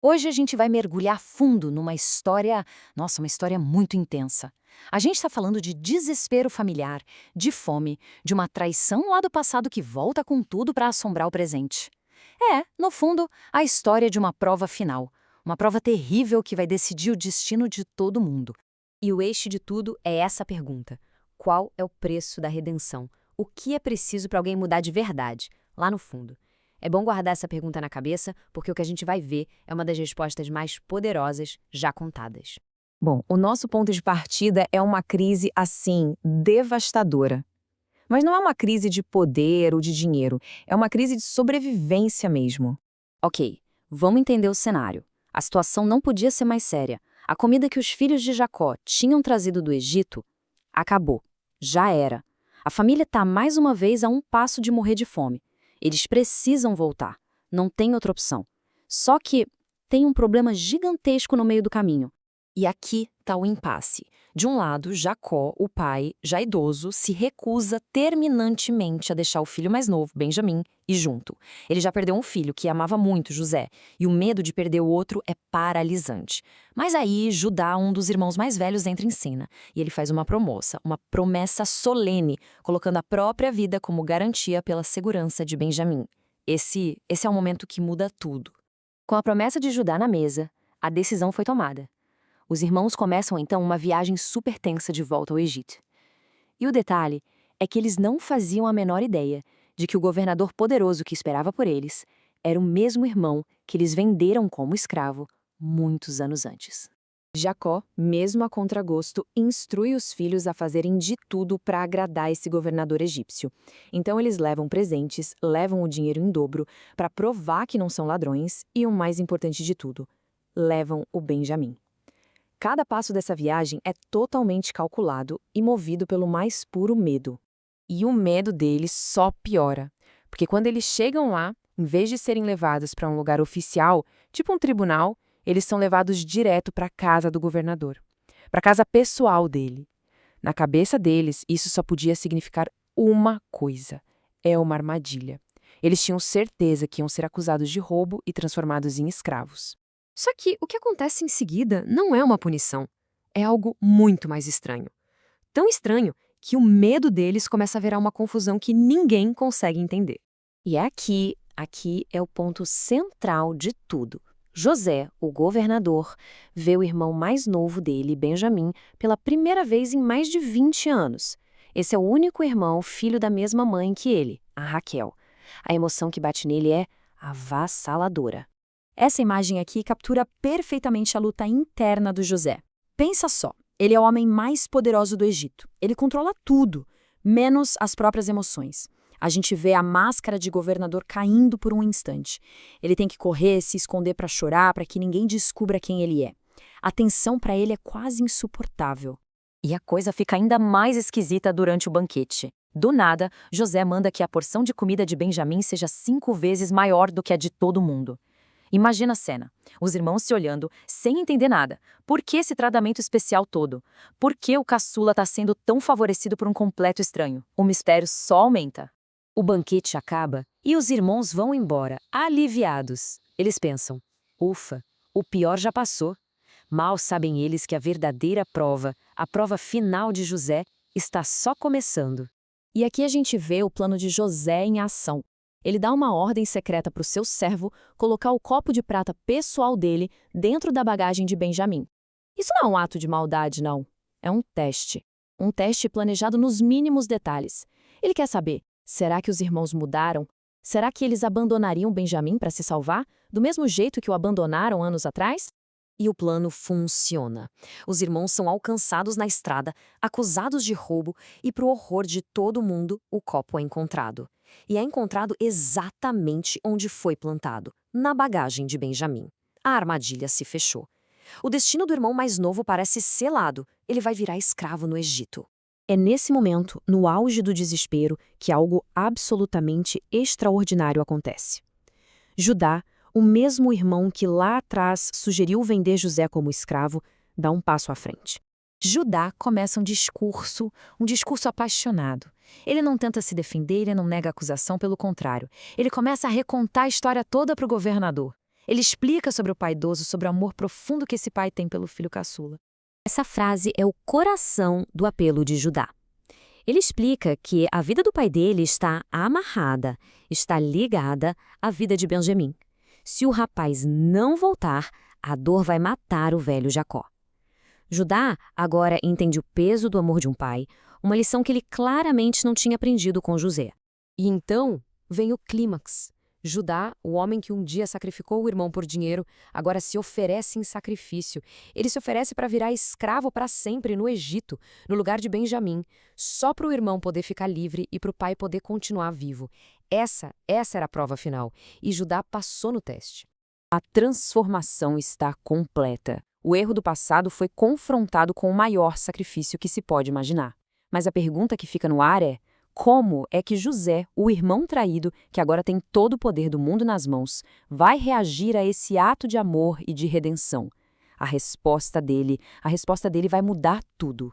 Hoje a gente vai mergulhar fundo numa história, nossa, uma história muito intensa. A gente está falando de desespero familiar, de fome, de uma traição lá do passado que volta com tudo para assombrar o presente. É, no fundo, a história de uma prova final. Uma prova terrível que vai decidir o destino de todo mundo. E o eixo de tudo é essa pergunta: qual é o preço da redenção? O que é preciso para alguém mudar de verdade, lá no fundo? É bom guardar essa pergunta na cabeça, porque o que a gente vai ver é uma das respostas mais poderosas já contadas. Bom, o nosso ponto de partida é uma crise, assim, devastadora. Mas não é uma crise de poder ou de dinheiro, é uma crise de sobrevivência mesmo. Ok, vamos entender o cenário. A situação não podia ser mais séria. A comida que os filhos de Jacó tinham trazido do Egito acabou. Já era. A família está mais uma vez a um passo de morrer de fome. Eles precisam voltar. Não tem outra opção. Só que tem um problema gigantesco no meio do caminho. E aqui está o impasse. De um lado, Jacó, o pai, já idoso, se recusa terminantemente a deixar o filho mais novo, Benjamim, ir junto. Ele já perdeu um filho que amava muito, José, e o medo de perder o outro é paralisante. Mas aí, Judá, um dos irmãos mais velhos, entra em cena, e ele faz uma promessa solene, colocando a própria vida como garantia pela segurança de Benjamim. Esse é o momento que muda tudo. Com a promessa de Judá na mesa, a decisão foi tomada. Os irmãos começam então uma viagem super tensa de volta ao Egito. E o detalhe é que eles não faziam a menor ideia de que o governador poderoso que esperava por eles era o mesmo irmão que eles venderam como escravo muitos anos antes. Jacó, mesmo a contragosto, instrui os filhos a fazerem de tudo para agradar esse governador egípcio. Então eles levam presentes, levam o dinheiro em dobro para provar que não são ladrões e, o mais importante de tudo, levam o Benjamim. Cada passo dessa viagem é totalmente calculado e movido pelo mais puro medo. E o medo deles só piora, porque quando eles chegam lá, em vez de serem levados para um lugar oficial, tipo um tribunal, eles são levados direto para a casa do governador, para a casa pessoal dele. Na cabeça deles, isso só podia significar uma coisa: é uma armadilha. Eles tinham certeza que iam ser acusados de roubo e transformados em escravos. Só que o que acontece em seguida não é uma punição. É algo muito mais estranho. Tão estranho que o medo deles começa a virar uma confusão que ninguém consegue entender. E é aqui é o ponto central de tudo. José, o governador, vê o irmão mais novo dele, Benjamim, pela primeira vez em mais de 20 anos. Esse é o único irmão, filho da mesma mãe que ele, a Raquel. A emoção que bate nele é avassaladora. Essa imagem aqui captura perfeitamente a luta interna do José. Pensa só, ele é o homem mais poderoso do Egito. Ele controla tudo, menos as próprias emoções. A gente vê a máscara de governador caindo por um instante. Ele tem que correr, se esconder para chorar, para que ninguém descubra quem ele é. A tensão para ele é quase insuportável. E a coisa fica ainda mais esquisita durante o banquete. Do nada, José manda que a porção de comida de Benjamim seja 5 vezes maior do que a de todo mundo. Imagina a cena, os irmãos se olhando, sem entender nada. Por que esse tratamento especial todo? Por que o caçula está sendo tão favorecido por um completo estranho? O mistério só aumenta. O banquete acaba e os irmãos vão embora, aliviados. Eles pensam: ufa, o pior já passou. Mal sabem eles que a verdadeira prova, a prova final de José, está só começando. E aqui a gente vê o plano de José em ação. Ele dá uma ordem secreta para o seu servo colocar o copo de prata pessoal dele dentro da bagagem de Benjamim. Isso não é um ato de maldade, não. É um teste. Um teste planejado nos mínimos detalhes. Ele quer saber: será que os irmãos mudaram? Será que eles abandonariam Benjamim para se salvar, do mesmo jeito que o abandonaram anos atrás? E o plano funciona. Os irmãos são alcançados na estrada, acusados de roubo, e para o horror de todo mundo, o copo é encontrado. E é encontrado exatamente onde foi plantado, na bagagem de Benjamim. A armadilha se fechou. O destino do irmão mais novo parece selado. Ele vai virar escravo no Egito. É nesse momento, no auge do desespero, que algo absolutamente extraordinário acontece. Judá, o mesmo irmão que lá atrás sugeriu vender José como escravo, dá um passo à frente. Judá começa um discurso apaixonado. Ele não tenta se defender, ele não nega a acusação, pelo contrário. Ele começa a recontar a história toda para o governador. Ele explica sobre o pai idoso, sobre o amor profundo que esse pai tem pelo filho caçula. Essa frase é o coração do apelo de Judá. Ele explica que a vida do pai dele está amarrada, está ligada à vida de Benjamim. Se o rapaz não voltar, a dor vai matar o velho Jacó. Judá agora entende o peso do amor de um pai, uma lição que ele claramente não tinha aprendido com José. E então vem o clímax. Judá, o homem que um dia sacrificou o irmão por dinheiro, agora se oferece em sacrifício. Ele se oferece para virar escravo para sempre no Egito, no lugar de Benjamim, só para o irmão poder ficar livre e para o pai poder continuar vivo. Essa era a prova final, e Judá passou no teste. A transformação está completa. O erro do passado foi confrontado com o maior sacrifício que se pode imaginar. Mas a pergunta que fica no ar é: como é que José, o irmão traído, que agora tem todo o poder do mundo nas mãos, vai reagir a esse ato de amor e de redenção? A resposta dele vai mudar tudo.